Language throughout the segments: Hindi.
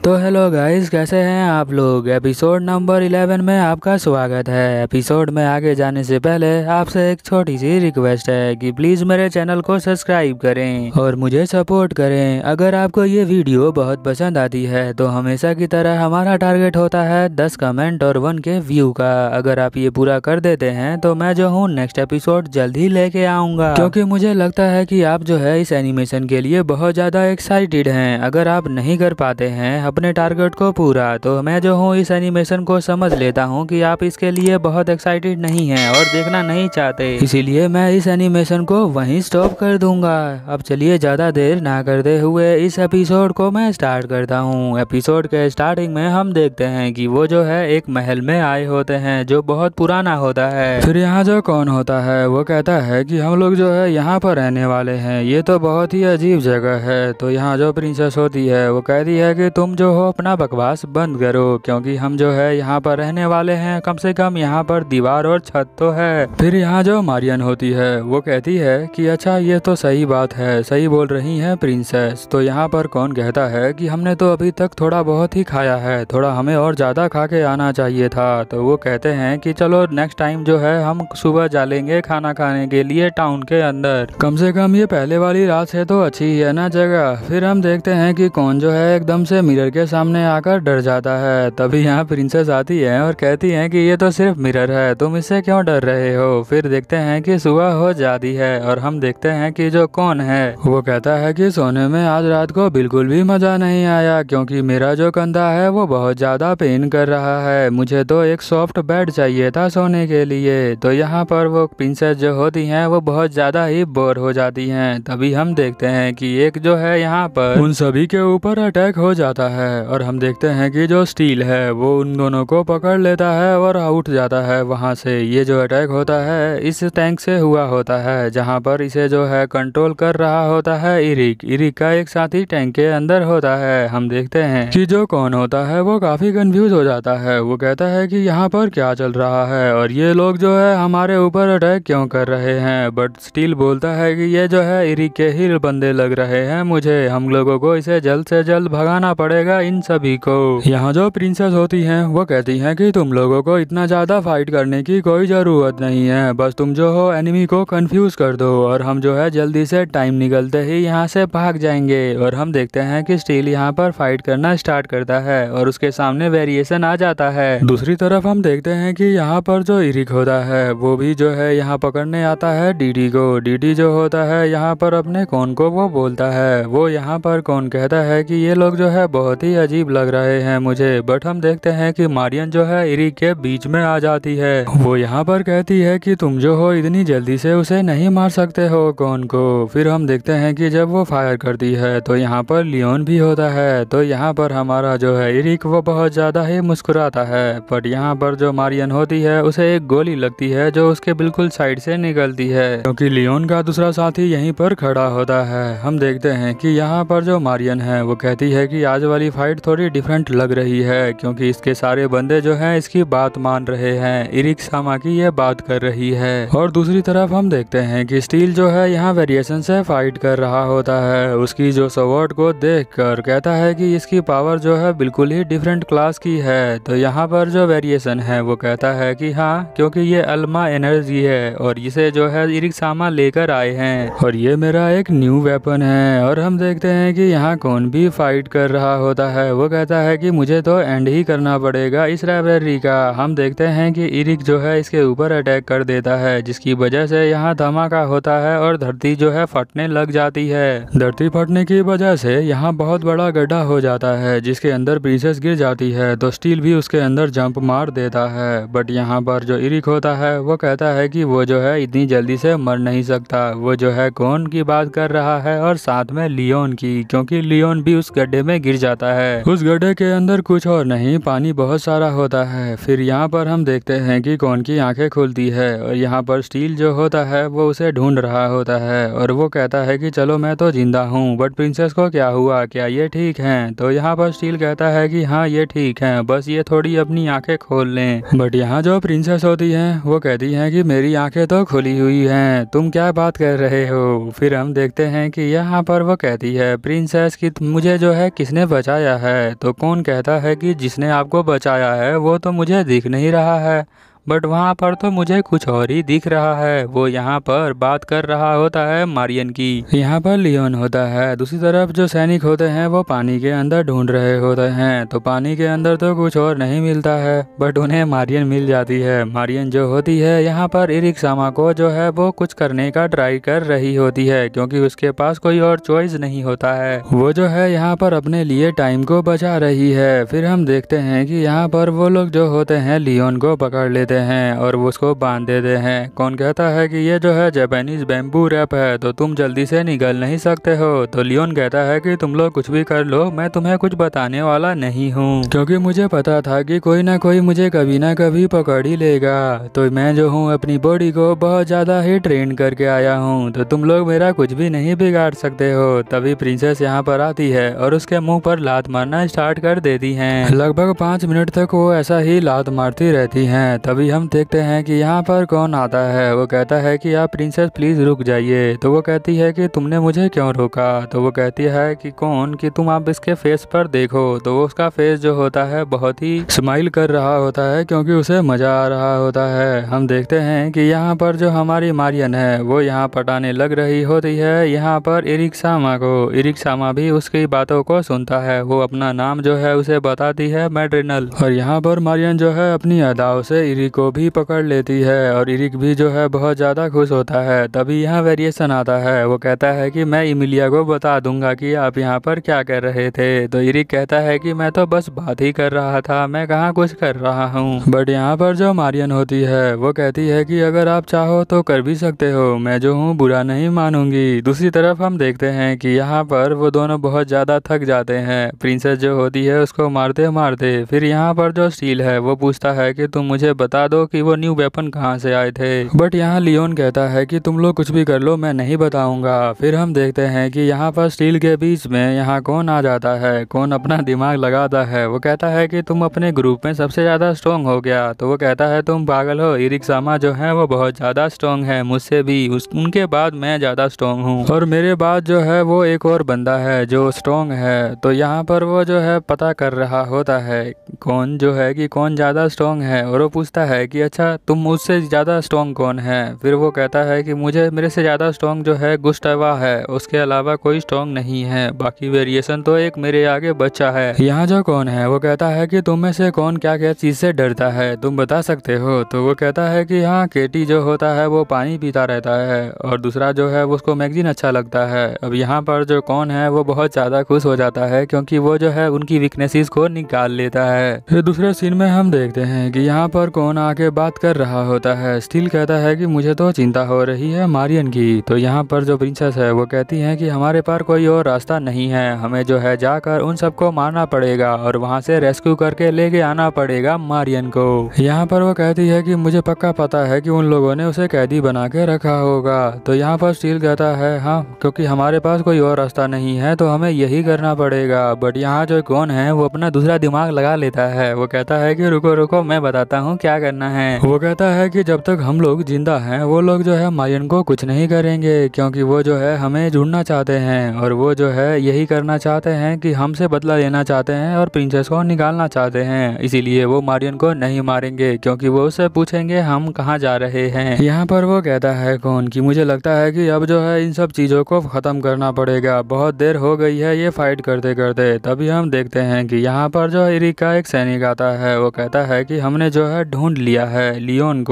तो हेलो गाइस, कैसे हैं आप लोग। एपिसोड नंबर 11 में आपका स्वागत है। एपिसोड में आगे जाने से पहले आपसे एक छोटी सी रिक्वेस्ट है कि प्लीज़ मेरे चैनल को सब्सक्राइब करें और मुझे सपोर्ट करें। अगर आपको ये वीडियो बहुत पसंद आती है तो हमेशा की तरह हमारा टारगेट होता है 10 कमेंट और 1 के व्यू का। अगर आप ये पूरा कर देते हैं तो मैं जो हूँ नेक्स्ट एपिसोड जल्द ही लेके आऊँगा, क्योंकि मुझे लगता है कि आप जो है इस एनिमेशन के लिए बहुत ज़्यादा एक्साइटेड हैं। अगर आप नहीं कर पाते हैं अपने टारगेट को पूरा तो मैं जो हूँ इस एनिमेशन को समझ लेता हूँ कि आप इसके लिए बहुत एक्साइटेड नहीं हैं और देखना नहीं चाहते, इसीलिए मैं इस एनिमेशन को वहीं स्टॉप कर दूंगा। अब चलिए ज़्यादा देर ना करते हुए इस एपिसोड को मैं स्टार्ट करता हूँ। एपिसोड के स्टार्टिंग में हम देखते हैं कि वो जो है एक महल में आए होते हैं जो बहुत पुराना होता है। फिर यहाँ जो कौन होता है वो कहता है कि हम लोग जो है यहाँ पर रहने वाले हैं, ये तो बहुत ही अजीब जगह है। तो यहाँ जो प्रिंसेस होती है वो कहती है कि तुम जो हो अपना बकवास बंद करो, क्योंकि हम जो है यहाँ पर रहने वाले हैं, कम से कम यहाँ पर दीवार और छत तो है। फिर यहाँ जो मारियन होती है वो कहती है कि अच्छा ये तो सही बात है, सही बोल रही है प्रिंसेस। तो यहाँ पर कौन कहता है कि हमने तो अभी तक थोड़ा बहुत ही खाया है, थोड़ा हमें और ज़्यादा खा के आना चाहिए था। तो वो कहते हैं कि चलो नेक्स्ट टाइम जो है हम सुबह चलेंगे खाना खाने के लिए टाउन के अंदर, कम से कम ये पहले वाली रात से तो अच्छी ही है ना जगह। फिर हम देखते हैं कि कौन जो है एकदम से मिरर के सामने आकर डर जाता है। तभी यहाँ प्रिंसेस आती है और कहती है कि ये तो सिर्फ मिरर है, तुम इससे क्यों डर रहे हो। फिर देखते हैं कि सुबह हो जाती है और हम देखते हैं कि जो कौन है वो कहता है कि सोने में आज रात को बिल्कुल भी मजा नहीं आया, क्योंकि मेरा जो कंधा है वो बहुत ज्यादा पेन कर रहा है, मुझे तो एक सॉफ्ट बेड चाहिए था सोने के लिए। तो यहाँ पर वो प्रिंसेस जो होती हैं वो बहुत ज्यादा ही बोर हो जाती हैं। तभी हम देखते हैं कि एक जो है यहाँ पर उन सभी के ऊपर अटैक हो जाता है और हम देखते हैं कि जो स्टील है वो उन दोनों को पकड़ लेता है और उठ जाता है वहां से। ये जो अटैक होता है इस टैंक से हुआ होता है, जहां पर इसे जो है कंट्रोल कर रहा होता है इरिक का एक साथी टैंक के अंदर होता है। हम देखते हैं कि जो कौन होता है वो काफी कंफ्यूज हो जाता है। वो कहता है कि यहाँ पर क्या चल रहा है और ये लोग जो है हमारे ऊपर अटैक क्यों कर रहे हैं। बट स्टील बोलता है कि ये जो है इरिक के ही बंदे लग रहे हैं मुझे, हम लोगों को इसे जल्द से जल्द भगाना पड़ेगा इन सभी को। यहाँ जो प्रिंसेस होती हैं वो कहती हैं कि तुम लोगों को इतना ज्यादा फाइट करने की कोई जरूरत नहीं है, बस तुम जो हो एनिमी को कंफ्यूज कर दो और हम जो है जल्दी से टाइम निकलते ही यहाँ से भाग जाएंगे। और हम देखते हैं कि स्टील यहाँ पर फाइट करना स्टार्ट करता है और उसके सामने वेरिएशन आ जाता है। दूसरी तरफ हम देखते हैं कि यहाँ पर जो इरिक होता है वो भी जो है यहाँ पकड़ने आता है डीडी को। डीडी जो होता है यहाँ पर अपने कौन को वो बोलता है, वो यहाँ पर कौन कहता है कि ये लोग जो है बहुत ही अजीब लग रहे हैं मुझे। बट हम देखते हैं कि मारियन जो है इरिक के बीच में आ जाती है। वो यहाँ पर कहती है कि तुम जो हो इतनी जल्दी से उसे नहीं मार सकते हो कौन को। फिर हम देखते हैं कि जब वो फायर करती है तो यहाँ पर लियोन भी होता है। तो यहाँ पर हमारा जो है इरिक वो बहुत ज्यादा ही मुस्कुराता है। बट यहाँ पर जो मारियन होती है उसे एक गोली लगती है जो उसके बिल्कुल साइड से निकलती है, क्योंकि लियोन का दूसरा साथी यहीं पर खड़ा होता है। हम देखते हैं कि यहाँ पर जो मारियन है वो कहती है कि आज वाली फाइट थोड़ी डिफरेंट लग रही है, क्योंकि इसके सारे बंदे जो हैं इसकी बात मान रहे हैं, इरिक सामा की ये बात कर रही है। और दूसरी तरफ हम देखते हैं कि स्टील जो है यहाँ वेरिएशन से फाइट कर रहा होता है। उसकी जो स्वॉर्ड को देखकर कहता है कि इसकी पावर जो है बिल्कुल ही डिफरेंट क्लास की है। तो यहाँ पर जो वेरिएशन है वो कहता है कि हाँ, क्योंकि ये अल्मा एनर्जी है और इसे जो है इरिक सामा लेकर आए हैं और ये मेरा एक न्यू वेपन है। और हम देखते हैं कि यहाँ कौन भी फाइट कर रहा होता है, वो कहता है कि मुझे तो एंड ही करना पड़ेगा इस लाइब्रेरी का। हम देखते हैं कि इरिक जो है इसके ऊपर अटैक कर देता है, जिसकी वजह से यहाँ धमाका होता है और धरती जो है फटने लग जाती है। धरती फटने की वजह से यहाँ बहुत बड़ा गड्ढा हो जाता है जिसके अंदर प्रिंसेस गिर जाती है। तो स्टील भी उसके अंदर जंप मार देता है। बट यहाँ पर जो इरिक होता है वो कहता है कि वो जो है इतनी जल्दी से मर नहीं सकता। वो जो है कौन की बात कर रहा है और साथ में लियोन की, क्योंकि लियोन भी उस गड्ढे में गिर जाता है। उस गड्ढे के अंदर कुछ और नहीं, पानी बहुत सारा होता है। फिर यहाँ पर हम देखते हैं कि कौन की आंखें खुलती है और यहाँ पर स्टील जो होता है वो उसे ढूंढ रहा होता है और वो कहता है कि चलो मैं तो जिंदा हूँ, बट प्रिंसेस को क्या हुआ, क्या ये ठीक है। तो यहाँ पर स्टील कहता है कि हाँ ये ठीक है, बस ये थोड़ी अपनी आंखें खोल लें। बट यहाँ जो प्रिंसेस होती है वो कहती है कि मेरी आंखें तो खुली हुई हैं, तुम क्या बात कर रहे हो। फिर हम देखते हैं कि यहाँ पर वो कहती है प्रिंसेस कि मुझे जो है किसने बचा बचाया है। तो कौन कहता है कि जिसने आपको बचाया है वो तो मुझे दिख नहीं रहा है, बट वहाँ पर तो मुझे कुछ और ही दिख रहा है। वो यहाँ पर बात कर रहा होता है मारियन की। यहाँ पर लियोन होता है। दूसरी तरफ जो सैनिक होते हैं वो पानी के अंदर ढूंढ रहे होते हैं। तो पानी के अंदर तो कुछ और नहीं मिलता है, बट उन्हें मारियन मिल जाती है। मारियन जो होती है यहाँ पर इरिक सामा को जो है वो कुछ करने का ट्राई कर रही होती है, क्योंकि उसके पास कोई और चॉइस नहीं होता है। वो जो है यहाँ पर अपने लिए टाइम को बचा रही है। फिर हम देखते हैं कि यहाँ पर वो लोग जो होते हैं लियोन को पकड़ लेते हैं और वो उसको बांध देते हैं। कौन कहता है कि ये जो है जापानीज बैम्बू रैप है, तो तुम जल्दी से निकल नहीं सकते हो। तो लियोन कहता है कि तुम लोग कुछ भी कर लो, मैं तुम्हें कुछ बताने वाला नहीं हूँ, क्योंकि मुझे पता था कि कोई ना कोई मुझे कभी ना कभी पकड़ ही लेगा। तो मैं जो हूँ अपनी बॉडी को बहुत ज्यादा ही ट्रेन करके आया हूँ, तो तुम लोग मेरा कुछ भी नहीं बिगाड़ सकते हो। तभी प्रिंसेस यहाँ पर आती है और उसके मुंह पर लात मारना स्टार्ट कर देती हैं। लगभग 5 मिनट तक वो ऐसा ही लात मारती रहती हैं। तभी हम देखते हैं कि यहाँ पर कौन आता है। वो कहता है कि आप प्रिंसेस प्लीज रुक जाइए। तो वो कहती है कि तुमने मुझे क्यों रोका। तो वो कहती है कि कौन कि तुम आप इसके फेस पर देखो। तो वो उसका फेस जो होता है बहुत ही स्माइल कर रहा होता है, क्योंकि उसे मजा आ रहा होता है। हम देखते हैं कि यहाँ पर जो हमारी मारियन है वो यहाँ पटाने लग रही होती है यहाँ पर इरिक सामा को। इरिक सामा भी उसकी बातों को सुनता है। वो अपना नाम जो है उसे बताती है मैड्रिनल। और यहाँ पर मारियन जो है अपनी अदाओं से इरिक को भी पकड़ लेती है और इरिक भी जो है बहुत ज्यादा खुश होता है। तभी यहाँ वेरिएशन आता है। वो कहता है कि मैं इमिलिया को बता दूंगा कि आप यहाँ पर क्या कर रहे थे। तो इरिक कहता है कि मैं तो बस बात ही कर रहा था, मैं कहाँ कुछ कर रहा हूँ। बट यहाँ पर जो मारियन होती है वो कहती है कि अगर आप चाहो तो कर भी सकते हो, मैं जो हूँ बुरा नहीं मानूंगी। दूसरी तरफ हम देखते हैं कि यहाँ पर वो दोनों बहुत ज्यादा थक जाते हैं। प्रिंसेस जो होती है उसको मारते मारते। फिर यहाँ पर जो स्टील है वो पूछता है कि तुम मुझे बता दो कि वो न्यू वेपन कहाँ से आए थे। बट यहाँ लियोन कहता है कि तुम लोग कुछ भी कर लो, मैं नहीं बताऊंगा। फिर हम देखते हैं कि यहाँ पर स्टील के बीच में यहाँ कौन आ जाता है। कौन अपना दिमाग लगाता है। वो कहता है कि तुम अपने ग्रुप में सबसे ज्यादा स्ट्रॉन्ग हो गया। तो वो कहता है तुम पागल हो, इरिक सामा जो है वो बहुत ज्यादा स्ट्रॉन्ग है, मुझसे भी उनके बाद मैं ज्यादा स्ट्रॉन्ग हूँ, और मेरे बाद जो है वो एक और बंदा है जो स्ट्रॉन्ग है। तो यहाँ पर वो जो है पता कर रहा होता है कौन जो है कि कौन ज्यादा स्ट्रॉन्ग है, और वो पूछता है कि अच्छा तुम मुझसे ज्यादा स्ट्रॉन्ग कौन है। फिर वो कहता है कि मेरे से ज्यादा स्ट्रॉन्ग जो है गुस्टावा है, उसके अलावा कोई स्ट्रॉन्ग नहीं है, बाकी वेरिएशन तो एक मेरे आगे बच्चा है। यहाँ जो कौन है वो कहता है कि तुम में से कौन क्या क्या चीज से डरता है, तुम बता सकते हो। तो वो कहता है कि हाँ केटी जो होता है वो पानी पीता रहता है, और दूसरा जो है उसको मैगजीन अच्छा लगता है। अब यहाँ पर जो कौन है वो बहुत ज्यादा खुश हो जाता है, क्योंकि वो जो है उनकी वीकनेसेस को निकाल लेता है। फिर दूसरे सीन में हम देखते हैं कि यहाँ पर कौन आके बात कर रहा होता है। स्टील कहता है कि मुझे तो चिंता हो रही है मारियन की। तो यहाँ पर जो प्रिंसेस है वो कहती है कि हमारे पास कोई और रास्ता नहीं है, हमें जो है जाकर उन सबको मारना पड़ेगा और वहाँ से रेस्क्यू करके लेके आना पड़ेगा मारियन को। यहाँ पर वो कहती है कि मुझे पक्का पता है कि उन लोगों ने उसे कैदी बना के रखा होगा। तो यहाँ पर स्टील कहता है हाँ, क्योंकि हमारे पास कोई और रास्ता नहीं है तो हमें यही करना पड़ेगा। बट यहाँ जो कौन है वो अपना दूसरा दिमाग लगा लेता है। वो कहता है कि रुको रुको मैं बताता हूँ क्या करना है। वो कहता है कि जब तक हम लोग जिंदा हैं वो लोग जो है मारियन को कुछ नहीं करेंगे, क्योंकि वो जो है हमें ढूंढना चाहते हैं, और वो जो है यही करना चाहते हैं कि हमसे बदला लेना चाहते हैं और प्रिंसेस को निकालना चाहते हैं। इसीलिए वो मारियन को नहीं मारेंगे, क्योंकि वो उससे पूछेंगे हम कहाँ जा रहे हैं। यहाँ पर वो कहता है कौन कि मुझे लगता है कि अब जो है इन सब चीजों को खत्म करना पड़ेगा, बहुत देर हो गई है ये फाइट करते करते। तभी हम देखते हैं कि यहाँ पर जो इरिक का एक सैनिक आता है। वो कहता है कि हमने जो है ढूंढ लिया है लियोन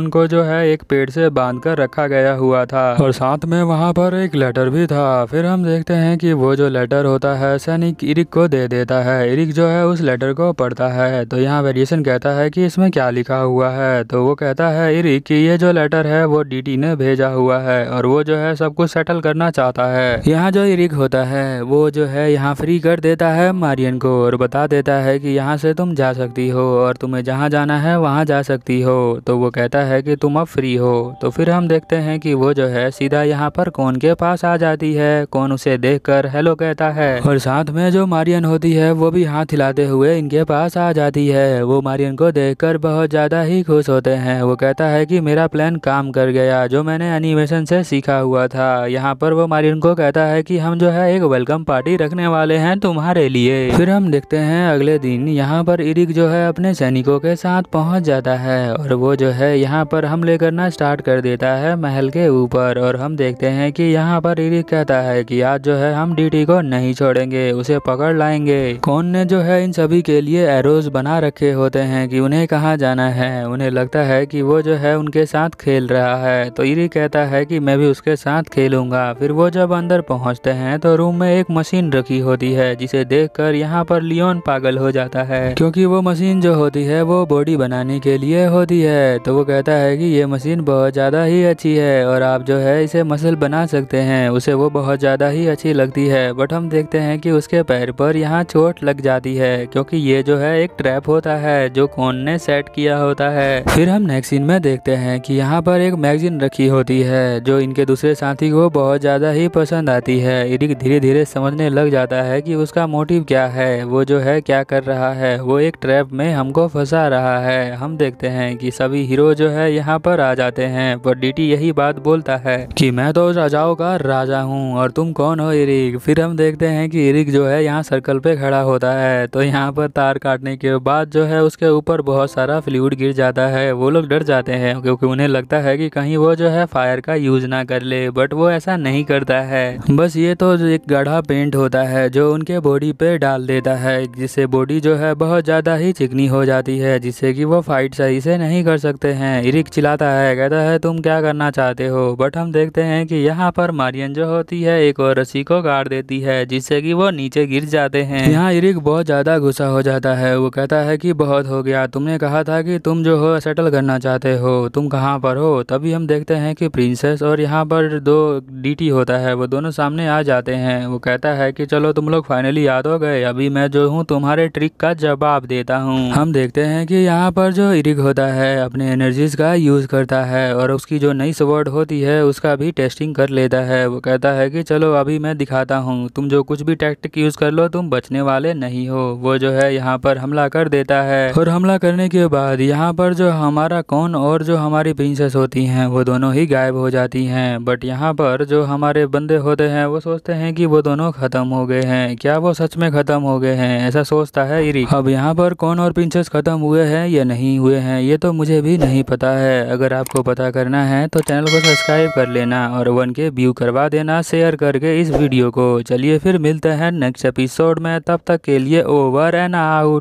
को जो है एक पेड़ से बांध कर रखा गया हुआ था, और साथ में वहाँ पर एक लेटर भी था। फिर हम देखते हैं कि वो जो लेटर होता है सैनिक इरिक को दे देता है। इरिक जो है उस लेटर को पढ़ता है। तो यहाँ वेरिएशन कहता है कि इसमें क्या लिखा हुआ है। तो वो कहता है इरिक कि ये जो लेटर है वो डीटी ने भेजा हुआ है, और वो जो है सब कुछ सेटल करना चाहता है। यहाँ जो इरिक होता है वो जो है यहाँ फ्री कर देता है मारियन को, और बता देता है कि यहाँ से तुम जा सकती हो और तुम्हें जहाँ जाना है वहाँ जा सकती हो। तो वो कहता है कि तुम अब फ्री हो। तो फिर हम देखते हैं कि वो जो है सीधा यहाँ पर कौन के पास आ जाती है। कौन उसे देखकर हेलो कहता है और साथ में जो मारियन होती है वो भी हाथ हिलाते हुए इनके पास आ जाती है। वो मारियन को देखकर बहुत ज़्यादा ही खुश होते हैं। वो कहता है कि मेरा प्लान काम कर गया जो मैंने एनिमेशन से सीखा हुआ था। यहाँ पर वो मारियन को कहता है कि हम जो है एक वेलकम पार्टी रखने वाले हैं तुम्हारे लिए। फिर हम देखते हैं अगले दिन यहाँ पर इरिक जो है अपने सैनिकों के साथ पहुँच जाता है और वो जो है यहाँ पर हमले करना स्टार्ट कर देता है महल के ऊपर। और हम देखते हैं कि यहाँ पर इरिक कहता है कि आज जो है हम डीटी को नहीं छोड़ेंगे, उसे पकड़ लाएंगे। कौन ने जो है इन सभी के लिए एरोज बना रखे होते हैं कि उन्हें कहाँ जाना है। उन्हें लगता है कि वो जो है उनके साथ खेल रहा है। तो इरिक कहता है कि मैं भी उसके साथ खेलूंगा। फिर वो जब अंदर पहुंचते हैं तो रूम में एक मशीन रखी होती है जिसे देखकर यहाँ पर लियोन पागल हो जाता है, क्योंकि वो मशीन जो होती है वो बॉडी बनाने के लिए होती है। तो वो कहता है कि ये मशीन बहुत ज़्यादा ही अच्छी है और आप जो है इसे मसल बना सकते हैं। उसे वो बहुत ज़्यादा ही अच्छी लगती है। बट हम देखते हैं कि उसके पैर पर यहाँ चोट लग जाती है, क्योंकि ये जो है एक ट्रैप होता है जो कौन ने सेट किया होता है। फिर हम नेक्स्ट सीन में देखते हैं कि यहाँ पर एक मैगजीन रखी होती है जो इनके दूसरे साथी को बहुत ज़्यादा ही पसंद आती है। इरिक धीरे धीरे समझने लग जाता है कि उसका मोटिव क्या है, वो जो है क्या कर रहा है। वो एक ट्रैप में हमको फंसा रहा है। हम देखते हैं कि सभी हीरो जो है यहाँ पर आ जाते हैं, पर डीटी यही बात बोलता है कि मैं तो राजाओं का राजा हूँ और तुम कौन हो इरिक। फिर हम देखते हैं कि इरिक जो है यहाँ सर्कल पे खड़ा होता है। तो यहाँ पर तार काटने के बाद जो है उसके ऊपर बहुत सारा फ्लूइड गिर जाता है। वो लोग डर जाते हैं क्योंकि उन्हें लगता है कि कहीं वो जो है फायर का यूज ना कर ले, बट वो ऐसा नहीं करता है। बस ये तो एक गाढ़ा पेंट होता है जो उनके बॉडी पे डाल देता है, जिससे बॉडी जो है बहुत ज़्यादा ही चिकनी हो जाती है, जिससे कि वो फाइट सही से नहीं कर सकते हैं। इरिक चिल्लाता है, कहता है तुम क्या करना चाहते हो। बट हम देखते हैं कि यहाँ पर मारियन जो होती है एक और रस्सी को काट देती है, जिससे कि वो नीचे गिर जाते हैं। यहाँ इरिक बहुत ज़्यादा गुस्सा हो जाता है। वो कहता है कि बहुत हो गया, तुमने कहा था कि तुम जो हो सेटल करना चाहते हो, तुम कहाँ पर हो। तभी हम देखते हैं कि प्रिंसेस और यहाँ पर दो डीटी होता है वो दोनों सामने आ जाते हैं। वो कहता है कि चलो तुम लोग फाइनली याद हो गए, अभी मैं जो हूँ तुम्हारे ट्रिक का जवाब देता हूँ। हम देखते हैं कि यहाँ पर जो इरिक होता है अपने एनर्जीज का यूज करता है और उसकी जो नई स्वॉर्ड होती है उसका भी टेस्टिंग कर लेता है। वो कहता है कि चलो अभी मैं दिखाता हूँ, तुम जो कुछ भी टैक्टिक यूज कर लो तुम बचने वाले नहीं हो। वो जो है यहाँ पर हमला कर देता है और हमला करने के बाद यहाँ पर जो हमारा कौन और जो हमारी प्रिंसेस होती हैं वो दोनों ही गायब हो जाती हैं। बट यहाँ पर जो हमारे बंदे होते हैं वो सोचते हैं कि वो दोनों खत्म हो गए हैं। क्या वो सच में खत्म हो गए हैं, ऐसा सोचता है इरिक। अब यहाँ पर कौन और प्रिंसेस खत्म हुए हैं या नहीं हुए हैं ये तो मुझे भी नहीं पता है। अगर आपको पता करना है तो चैनल को सब्सक्राइब कर लेना और 1K व्यू करवा देना शेयर करके इस वीडियो को। चलिए फिर मिलते हैं नेक्स्ट एपिसोड में, तब तक के लिए ओवर एंड आउट।